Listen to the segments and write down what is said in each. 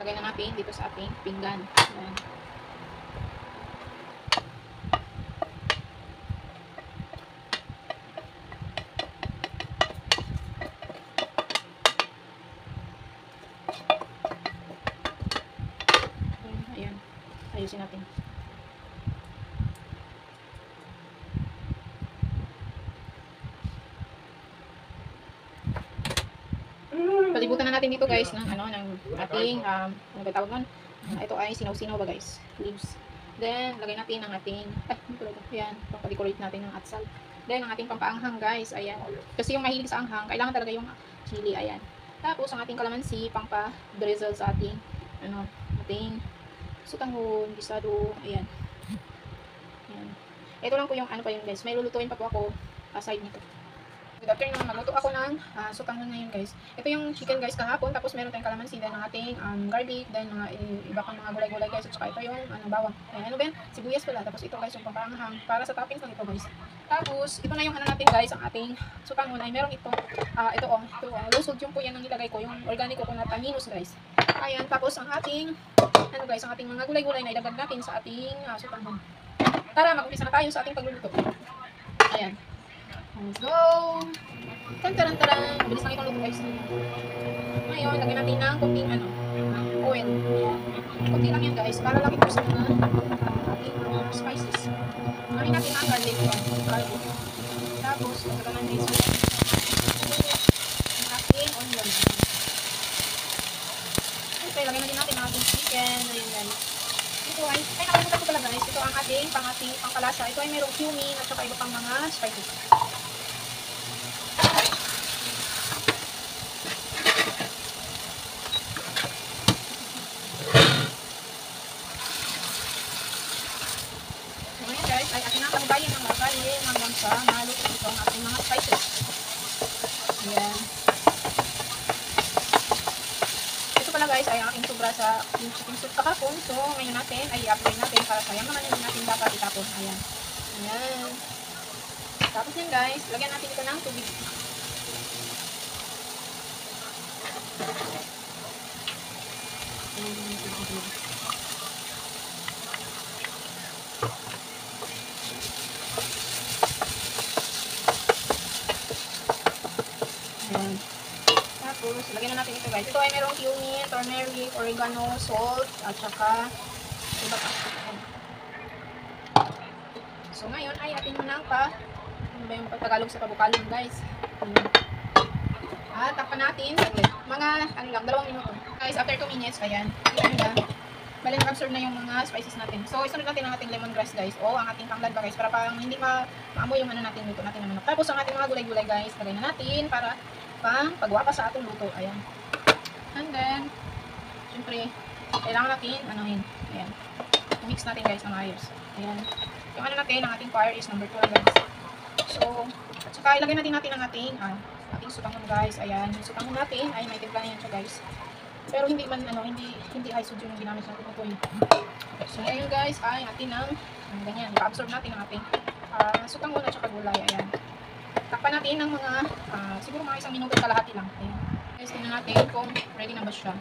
lagay na natin dito sa ating pinggan. Ayan. Ayan. Ayusin natin. Palibutan na natin dito guys ng ating ano ba tawag nun? Ito ay sinaw-sinaw ba guys? Leaves. Then lagay natin ang ating ayan, pang-decorate natin ng atsal. Then ang ating pampaanghang guys, ayan. Kasi yung mahilig sa anghang, kailangan talaga yung chili, ayan. Tapos ang ating kalamansi pang-drizzle sa ating ating sutanghon, gisado, ayan. Ayan. Ito lang po yung pa yun guys. May lulutuin pa po ako aside nito. Good afternoon, magluto ako ng sutanghon ngayon guys. Ito yung chicken guys kahapon, tapos meron tayong kalamansi, then ang ating garlic, then mga iba kang mga gulay-gulay guys, at saka ito yung bawang. Ayan, ano ba yan? Sibuyas pala, tapos ito guys yung pampaanghang para sa toppings lang ito guys. Tapos ito na yung natin guys, ang ating sutanghon ay meron ito, low sodium po yan ang nilagay ko, yung organic coconut aminos guys. Ayan, tapos ang ating guys, ang ating mga gulay-gulay na idagdag natin sa ating sutanghon. Tara, mag-umpisa na tayo sa ating pagluluto. Ayan. Let's go! Tan-taran-taran! Bilis lang itong luto guys. Ngayon, lagyan natin ng kunting oil. Ayan. Kunti lang yan guys. Para lang ito sa mga ating spices. Lagyan natin ang garlic. Garlic. Tapos, lagyan natin ang ating onion. Okay, lagyan natin ang ating chicken. Ayan guys. Ito ay nakalimutan ko pala guys. Ito ang ating pangkalasa. Ito ay mayroong cumin at saka iba pang mga spices. Ay ating nakabayan ng magaling hanggang sa maluto ito ang ating mga spices. Ayan. Ito pala guys ay ang aking sobra sa chicken soup kahapon. So ngayon natin ay i-apply natin para sayang naman yung natin dapat itapon. Ayan. Ayan. Tapos yan guys, lagyan natin ito ng tubig. Ayan. Tapos, lagyan na natin ito guys. Ito ay merong cumin, turmeric, oregano, salt, at saka iba pa. So, ngayon ay atin mo nang ano ba yung pagtagalog sa pabukalong guys. At takpan natin saglit. Mga, 2 minuto. Guys, after 2 minutes, ayan. Ayan na. Bali nag-absorb na yung mga spices natin. So, isunod natin ang ating lemongrass guys. O, ang ating pangladba guys. Para parang hindi maamoy yung natin, luto natin ng manok. Tapos, ang ating mga gulay-gulay guys. Lagay na natin para pagwapa sa atong luto. Ayan. And then, syempre, kailangan natin, ayan. I-mix natin guys ng ayos. Ayan. Yung natin, ang ating fire is number 2 guys. So, at saka ilagay natin ang ating sutanghon guys. Ayan. Yung sutanghon natin ay may timpla na yan siya guys. Pero hindi man, hindi high sodium yung ginamit natin ito. So, ngayon guys, ay natin ganyan. I-absorb natin ang ating sutanghon at saka gulay. Ayan. Takpan natin ng mga, siguro mga 1 minuto kalahati lang. Ayan. Guys, tingnan natin kung ready na ba siya.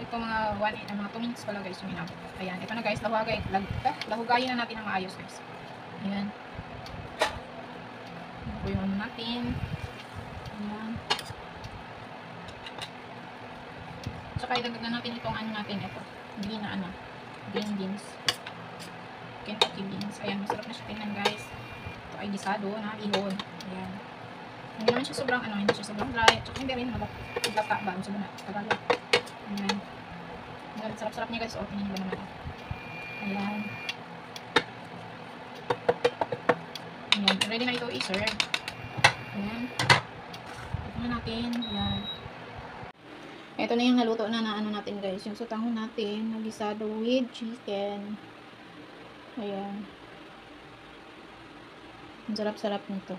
Ito mga 2 minutes pala guys yung inabot. Ayan. Ito na guys, lahugayin na natin ng maayos guys. Ayan. Ito yung natin. Ayan. Saka idagdag na natin itong natin. Ito. Green beans. Kentucky beans. Ayan. Masarap na siya tingnan guys. Ito ay gisado na ihon. Ayan. Hindi naman siya sobrang hindi siya sobrang dry. At saka hindi rin maglata ba. Ang sabi na. Tagalog. Ayan. Sarap-sarap niya guys. O, tingnan nyo ba naman. Ayan. Ayan. Ready na ito i-serve. Ayan. Ito na natin. Ayan. Ito na yung naluto na natin guys. Yung sutanghon natin. Nagisado with chicken. Ayan. Ang sarap-sarap nito.